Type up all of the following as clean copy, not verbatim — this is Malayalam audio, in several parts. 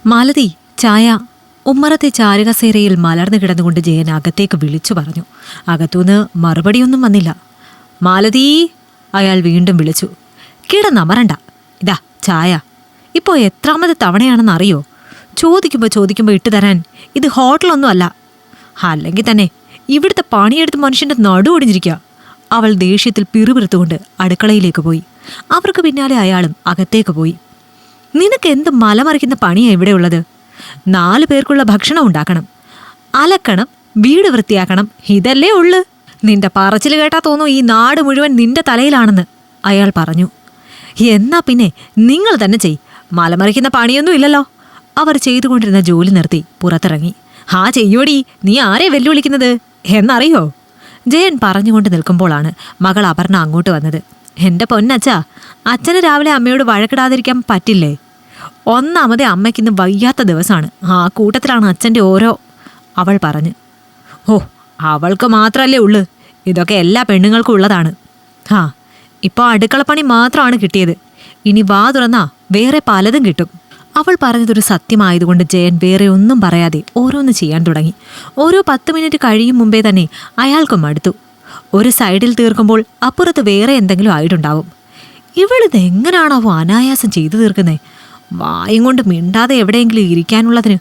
മാലതി, ചായ. ഉമ്മറത്തെ ചാരുകസേരയിൽ മലർന്നു കിടന്നുകൊണ്ട് ജയൻ അകത്തേക്ക് വിളിച്ചു പറഞ്ഞു. അകത്തുനിന്ന് മറുപടിയൊന്നും വന്നില്ല. മാലതി, അയാൾ വീണ്ടും വിളിച്ചു. കിടന്നമറണ്ട, ഇതാ ചായ. ഇപ്പോൾ എത്രാമത്തെ തവണയാണെന്ന് അറിയോ? ചോദിക്കുമ്പോൾ ഇട്ടുതരാൻ ഇത് ഹോട്ടലൊന്നും അല്ല. അല്ലെങ്കിൽ തന്നെ ഇവിടുത്തെ പണിയെടുത്ത് മനുഷ്യൻ്റെ നടു ഒടിഞ്ഞിരിക്കുക. അവൾ ദേഷ്യത്തിൽ പിറുപിറുത്തുകൊണ്ട് അടുക്കളയിലേക്ക് പോയി. അവർക്ക് പിന്നാലെ അയാളും അകത്തേക്ക് പോയി. നിനക്ക് എന്ത് മലമറിക്കുന്ന പണിയാണ് ഇവിടെ ഉള്ളത്? 4 പേർക്കുള്ള ഭക്ഷണം ഉണ്ടാക്കണം, അലക്കണം, വീട് വൃത്തിയാക്കണം, ഇതല്ലേ ഉള്ളു. നിന്റെ പറച്ചിൽ കേട്ടാ തോന്നും ഈ നാട് മുഴുവൻ നിന്റെ തലയിലാണെന്ന്, അയാൾ പറഞ്ഞു. എന്നാ പിന്നെ നിങ്ങൾ തന്നെ ചെയ്, മലമറിക്കുന്ന പണിയൊന്നും ഇല്ലല്ലോ. അവർ ചെയ്തുകൊണ്ടിരുന്ന ജോലി നിർത്തി പുറത്തിറങ്ങി. ചെയ്യോടി, നീ ആരെ വെല്ലുവിളിക്കുന്നത് എന്നറിയോ? ജയൻ പറഞ്ഞുകൊണ്ട് നിൽക്കുമ്പോഴാണ് മകൾ അപർണ അങ്ങോട്ട് വന്നത്. എൻ്റെ പൊന്നച്ഛാ, അച്ഛന് രാവിലെ അമ്മയോട് വഴക്കിടാതിരിക്കാൻ പറ്റില്ലേ? ഒന്നാമതേ അമ്മയ്ക്കിന്ന് വയ്യാത്ത ദിവസമാണ്, ആ കൂട്ടത്തിലാണ് അച്ഛൻ്റെ ഓരോ, അവൾ പറഞ്ഞു. അവൾക്ക് മാത്രമല്ലേ ഉള്ളു, ഇതൊക്കെ എല്ലാ പെണ്ണുങ്ങൾക്കും ഉള്ളതാണ്. ഇപ്പോൾ അടുക്കളപ്പണി മാത്രമാണ് കിട്ടിയത്, ഇനി വാ തുറന്നാ വേറെ പലതും കിട്ടും. അവൾ പറഞ്ഞതൊരു സത്യമായതുകൊണ്ട് ജയൻ വേറെ ഒന്നും പറയാതെ ഓരോന്ന് ചെയ്യാൻ തുടങ്ങി. ഓരോ 10 മിനിറ്റ് കഴിയും മുമ്പേ തന്നെ അയാൾക്കും മടുത്തു. ഒരു സൈഡിൽ തീർക്കുമ്പോൾ അപ്പുറത്ത് വേറെ എന്തെങ്കിലും ആയിട്ടുണ്ടാവും. ഇവളിത് എങ്ങനെയാണാവോ അനായാസം ചെയ്തു തീർക്കുന്നേ? വായും കൊണ്ട് മിണ്ടാതെ എവിടെയെങ്കിലും ഇരിക്കാനുള്ളതിന്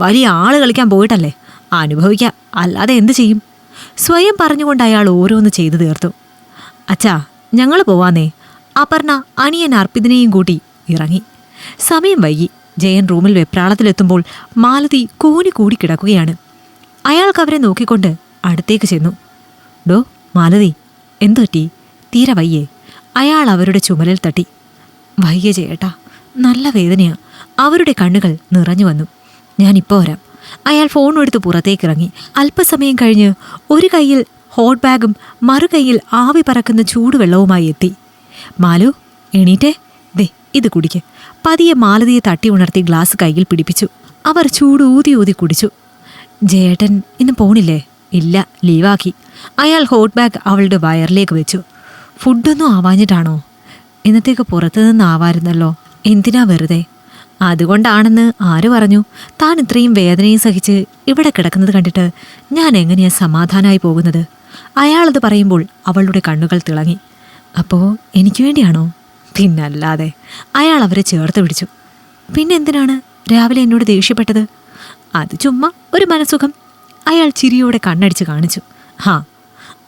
വലിയ ആള് കളിക്കാൻ പോയിട്ടല്ലേ, അനുഭവിക്കാം, അല്ലാതെ എന്ത് ചെയ്യും? സ്വയം പറഞ്ഞുകൊണ്ട് അയാൾ ഓരോന്ന് ചെയ്തു തീർത്തു. അച്ഛാ, ഞങ്ങൾ പോവാന്നേ. അപർണ അനിയൻ അർപ്പിതിനെയും കൂട്ടി ഇറങ്ങി. സമയം വൈകി. ജയൻ റൂമിൽ വെപ്രാളത്തിലെത്തുമ്പോൾ മാലതി കൂടി കിടക്കുകയാണ്. അയാൾക്ക് അവരെ നോക്കിക്കൊണ്ട് അടുത്തേക്ക് ചെന്നു. ഡോ മാലതി, എന്തുപറ്റി? തീരെ വയ്യേ? അയാൾ അവരുടെ ചുമലിൽ തട്ടി. വയ്യ ചേട്ടാ, നല്ല വേദനയാ. അവരുടെ കണ്ണുകൾ നിറഞ്ഞു വന്നു. ഞാനിപ്പോൾ വരാം. അയാൾ ഫോൺ എടുത്ത് പുറത്തേക്കിറങ്ങി. അല്പസമയം കഴിഞ്ഞ് ഒരു കൈയിൽ ഹോട്ട് ബാഗും മറുകൈയിൽ ആവി പറക്കുന്ന ചൂടുവെള്ളവുമായി എത്തി. മാലു, എണീറ്റേ, ദേ ഇത് കുടിക്ക്. പതിയെ മാലതിയെ തട്ടി ഉണർത്തി ഗ്ലാസ് കയ്യിൽ പിടിപ്പിച്ചു. അവർ ചൂട് ഊതി കുടിച്ചു. ജേട്ടൻ ഇന്ന് പോണില്ലേ? ഇല്ല, ലീവാക്കി. അയാൾ ഹോട്ട് ബാഗ് അവളുടെ വയറിലേക്ക് വെച്ചു. ഫുഡൊന്നും ആവാഞ്ഞിട്ടാണോ? ഇന്നത്തേക്ക് പുറത്തുനിന്ന് ആവായിരുന്നല്ലോ, എന്തിനാ വെറുതെ? അതുകൊണ്ടാണെന്ന് ആര് പറഞ്ഞു? താൻ ഇത്രയും വേദനയും സഹിച്ച് ഇവിടെ കിടക്കുന്നത് കണ്ടിട്ട് ഞാൻ എങ്ങനെയാ സമാധാനമായി പോകുന്നത്? അയാളത് പറയുമ്പോൾ അവളുടെ കണ്ണുകൾ തിളങ്ങി. അപ്പോൾ എനിക്ക് വേണ്ടിയാണോ? പിന്നല്ലാതെ. അയാൾ അവരെ ചേർത്ത് പിടിച്ചു. പിന്നെന്തിനാണ് രാവിലെ എന്നോട് ദേഷ്യപ്പെട്ടത്? അത് ചുമ്മാ ഒരു മനസുഖം, അയാൾ ചിരിയോടെ കണ്ണടിച്ച് കാണിച്ചു.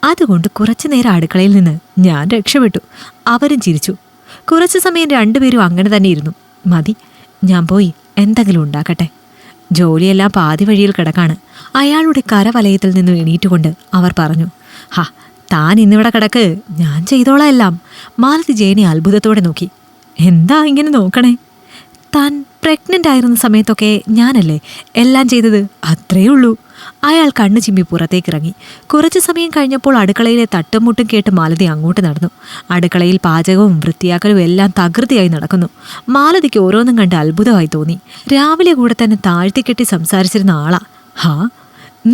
അതുകൊണ്ട് കുറച്ചു നേരം അടുക്കളയിൽ നിന്ന് ഞാൻ രക്ഷപ്പെട്ടു. അവരും ചിരിച്ചു. കുറച്ചു സമയം രണ്ടുപേരും അങ്ങനെ തന്നെ ഇരുന്നു. മതി, ഞാൻ പോയി എന്തെങ്കിലും ഉണ്ടാക്കട്ടെ. ജോലിയെല്ലാം പാതി വഴിയിൽ കിടക്കാണ്. അയാളുടെ കരവലയത്തിൽ നിന്ന് എണീറ്റുകൊണ്ട് അവർ പറഞ്ഞു. താൻ ഇന്നിവിടെ കിടക്ക്, ഞാൻ ചെയ്തോളാം എല്ലാം. മാലതി ജയനെ അത്ഭുതത്തോടെ നോക്കി. എന്താ ഇങ്ങനെ നോക്കണേ? താൻ പ്രഗ്നൻ്റ് ആയിരുന്ന സമയത്തൊക്കെ ഞാനല്ലേ എല്ലാം ചെയ്തത്, അത്രേ ഉള്ളൂ. അയാൾ കണ്ണു ചിമ്മി പുറത്തേക്കിറങ്ങി. കുറച്ചു സമയം കഴിഞ്ഞപ്പോൾ അടുക്കളയിലെ തട്ടും മുട്ടും കേട്ട് മാലതി അങ്ങോട്ട് നടന്നു. അടുക്കളയിൽ പാചകവും വൃത്തിയാക്കലും എല്ലാം തകൃതിയായി നടക്കുന്നു. മാലതിക്ക് ഓരോന്നും കണ്ട് അത്ഭുതമായി തോന്നി. രാവിലെ കൂടെ തന്നെ താഴ്ത്തിക്കെട്ടി സംസാരിച്ചിരുന്ന ആളാ.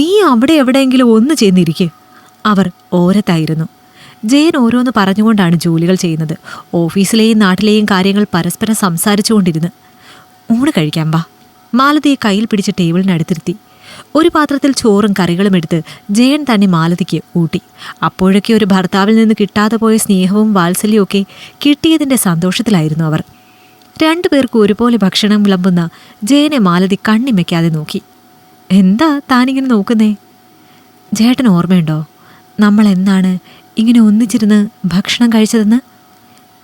നീ അവിടെ എവിടെയെങ്കിലും ഒന്ന് ചെന്നിരിക്കെ. അവർ ഓരത്തായിരുന്നു. ജയൻ ഓരോന്ന് പറഞ്ഞുകൊണ്ടാണ് ജോലികൾ ചെയ്യുന്നത്. ഓഫീസിലെയും നാട്ടിലെയും കാര്യങ്ങൾ പരസ്പരം സംസാരിച്ചുകൊണ്ടിരുന്ന്. ഊണ് കഴിക്കാൻ വാ. മാലതിയെ കയ്യിൽ പിടിച്ച് ടേബിളിനടുത്തിരുത്തി. ഒരു പാത്രത്തിൽ ചോറും കറികളും എടുത്ത് ജയൻ തന്നെ മാലതിക്ക് ഊട്ടി. അപ്പോഴൊക്കെ ഒരു ഭർത്താവിൽ നിന്ന് കിട്ടാതെ പോയ സ്നേഹവും വാത്സല്യവും ഒക്കെ കിട്ടിയതിൻ്റെ സന്തോഷത്തിലായിരുന്നു അവർ. രണ്ടുപേർക്കും ഒരുപോലെ ഭക്ഷണം വിളമ്പുന്ന ജയനെ മാലതി കണ്ണിമയ്ക്കാതെ നോക്കി. എന്താ താനിങ്ങനെ നോക്കുന്നേ? ജേട്ടൻ ഓർമ്മയുണ്ടോ നമ്മൾ എന്നാണ് ഇങ്ങനെ ഒന്നിച്ചിരുന്ന് ഭക്ഷണം കഴിച്ചതെന്ന്?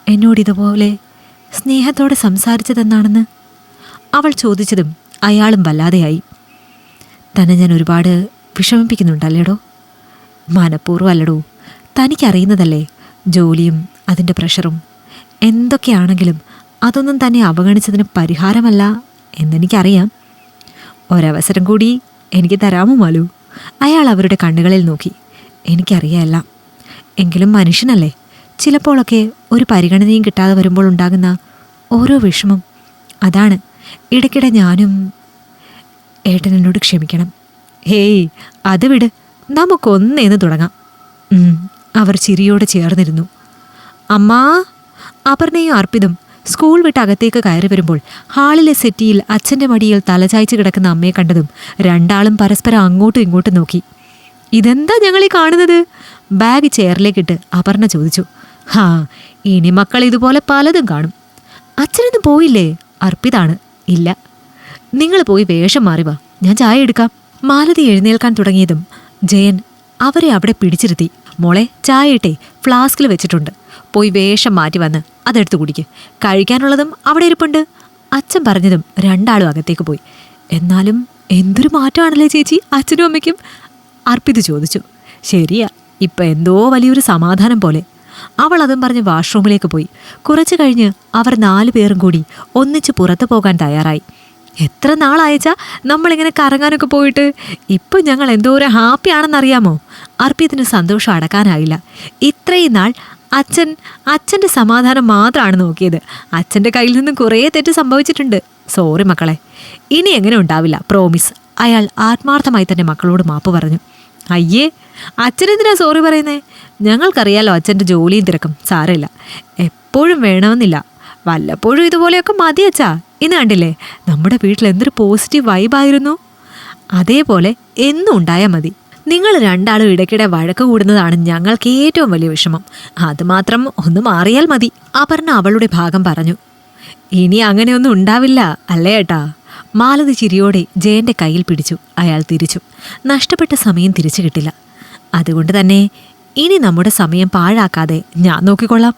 എന്നോടിതുപോലെ സ്നേഹത്തോടെ സംസാരിച്ചതെന്നാണെന്ന് അവൾ ചോദിച്ചതും അയാളും വല്ലാതെയായി. തന്നെ ഞാൻ ഒരുപാട് വിഷമിപ്പിക്കുന്നുണ്ടല്ലേടോ? മനഃപൂർവ്വം അല്ലടോ, തനിക്കറിയുന്നതല്ലേ ജോലിയും അതിൻ്റെ പ്രഷറും. എന്തൊക്കെയാണെങ്കിലും അതൊന്നും തന്നെ അവഗണിച്ചതിന് പരിഹാരമല്ല എന്നെനിക്കറിയാം. ഒരവസരം കൂടി എനിക്ക് തരാമോ മാലു? അയാൾ അവരുടെ കണ്ണുകളിൽ നോക്കി. എനിക്കറിയാമല്ല, എങ്കിലും മനുഷ്യനല്ലേ, ചിലപ്പോഴൊക്കെ ഒരു പരിഗണനയും കിട്ടാതെ വരുമ്പോൾ ഉണ്ടാകുന്ന ഓരോ വിഷമം, അതാണ്. ഇടയ്ക്കിടെ ഞാനും. ഏട്ടൻ എന്നോട് ക്ഷമിക്കണം. അത് വിട്, നമുക്കൊന്നേന്ന് തുടങ്ങാം. അവർ ചിരിയോടെ ചേർന്നിരുന്നു. അമ്മാ. അപർണയും അർപ്പിതും സ്കൂൾ വിട്ട് അകത്തേക്ക് കയറി വരുമ്പോൾ ഹാളിലെ സെറ്റിയിൽ അച്ഛൻ്റെ മടിയിൽ തലചായ്ച്ച് കിടക്കുന്ന അമ്മയെ കണ്ടതും രണ്ടാളും പരസ്പരം അങ്ങോട്ടും ഇങ്ങോട്ടും നോക്കി. ഇതെന്താ ഞങ്ങളീ കാണുന്നത്? ബാഗ് ചെയറിലേക്കിട്ട് അപർണ ചോദിച്ചു. ഹാ, ഇനി മക്കൾ ഇതുപോലെ പലതും കാണും. അച്ഛനൊന്നും പോയില്ലേ? അർപ്പിതാണ്. ഇല്ല. നിങ്ങൾ പോയി വേഷം മാറി വാ, ഞാൻ ചായ എടുക്കാം. മാലതി എഴുന്നേൽക്കാൻ തുടങ്ങിയതും ജയൻ അവരെ അവിടെ പിടിച്ചിരുത്തി. മോളെ, ചായ ഇട്ടേ ഫ്ലാസ്കിൽ വെച്ചിട്ടുണ്ട്. പോയി വേഷം മാറ്റി വന്ന് അതെടുത്ത് കുടിക്ക്. കഴിക്കാനുള്ളതും അവിടെ ഇരിപ്പുണ്ട്. അച്ഛൻ പറഞ്ഞതും രണ്ടാളും അകത്തേക്ക് പോയി. എന്നാലും എന്തൊരു മാറ്റമാണല്ലേ ചേച്ചി അച്ഛനും അമ്മയ്ക്കും? അർപ്പിത് ചോദിച്ചു. ശരിയാ, ഇപ്പം എന്തോ വലിയൊരു സമാധാനം പോലെ. അവൾ അതും പറഞ്ഞ് വാഷ്റൂമിലേക്ക് പോയി. കുറച്ചു കഴിഞ്ഞ് അവർ 4 പേരും കൂടി ഒന്നിച്ച് പുറത്തു പോകാൻ തയ്യാറായി. എത്ര നാളായച്ചാ നമ്മളിങ്ങനെ കറങ്ങാനൊക്കെ പോയിട്ട്? ഇപ്പം ഞങ്ങൾ എന്തോരം ഹാപ്പിയാണെന്നറിയാമോ? അർപ്പിതിന് സന്തോഷം അടക്കാനായില്ല. ഇത്രയും നാൾ അച്ഛൻ്റെ സമാധാനം മാത്രമാണ് നോക്കിയത്. അച്ഛൻ്റെ കയ്യിൽ നിന്നും കുറേ തെറ്റ് സംഭവിച്ചിട്ടുണ്ട്. സോറി മക്കളെ, ഇനി എങ്ങനെ ഉണ്ടാവില്ല, പ്രോമിസ്. അയാൾ ആത്മാർത്ഥമായി തന്നെ മക്കളോട് മാപ്പ് പറഞ്ഞു. അയ്യേ, അച്ഛനെന്തിനാ സോറി പറയുന്നേ? ഞങ്ങൾക്കറിയാലോ അച്ഛൻ്റെ ജോലിയും തിരക്കും. സാരമില്ല, എപ്പോഴും വേണമെന്നില്ല, വല്ലപ്പോഴും ഇതുപോലെയൊക്കെ മതി അച്ഛാ. ഇന്ന് കണ്ടില്ലേ, നമ്മുടെ വീട്ടിൽ എന്തൊരു പോസിറ്റീവ് വൈബായിരുന്നു. അതേപോലെ എന്നും ഉണ്ടായാൽ മതി. നിങ്ങൾ രണ്ടാളും ഇടയ്ക്കിടെ വഴക്ക് കൂടുന്നതാണ് ഞങ്ങൾക്ക് ഏറ്റവും വലിയ വിഷമം. അതുമാത്രം ഒന്ന് മാറിയാൽ മതി. അപർണ അവളുടെ ഭാഗം പറഞ്ഞു. ഇനി അങ്ങനെയൊന്നും ഉണ്ടാവില്ല അല്ലേ ഏട്ടാ? മാലതി ചിരിയോടെ ജയന്റെ കയ്യിൽ പിടിച്ചു. അയാൾ തിരിച്ചു. നഷ്ടപ്പെട്ട സമയം തിരിച്ചു കിട്ടില്ല. അതുകൊണ്ട് തന്നെ ഇനി നമ്മുടെ സമയം പാഴാക്കാതെ ഞാൻ നോക്കിക്കൊള്ളാം.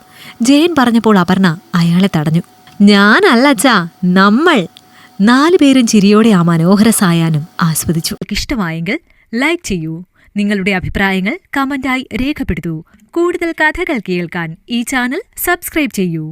ജയൻ പറഞ്ഞപ്പോൾ അപർണ അയാളെ തടഞ്ഞു. ഞാനല്ല അച്ഛാ, നമ്മൾ. 4 പേരും ചിരിയോടെ ആ മനോഹര സായാഹ്നം ആസ്വദിച്ചു. ഇഷ്ടമായെങ്കിൽ ലൈക്ക് ചെയ്യൂ. നിങ്ങളുടെ അഭിപ്രായങ്ങൾ കമന്റായി രേഖപ്പെടുത്തൂ. കൂടുതൽ കഥകൾ കേൾക്കാൻ ഈ ചാനൽ സബ്സ്ക്രൈബ് ചെയ്യൂ.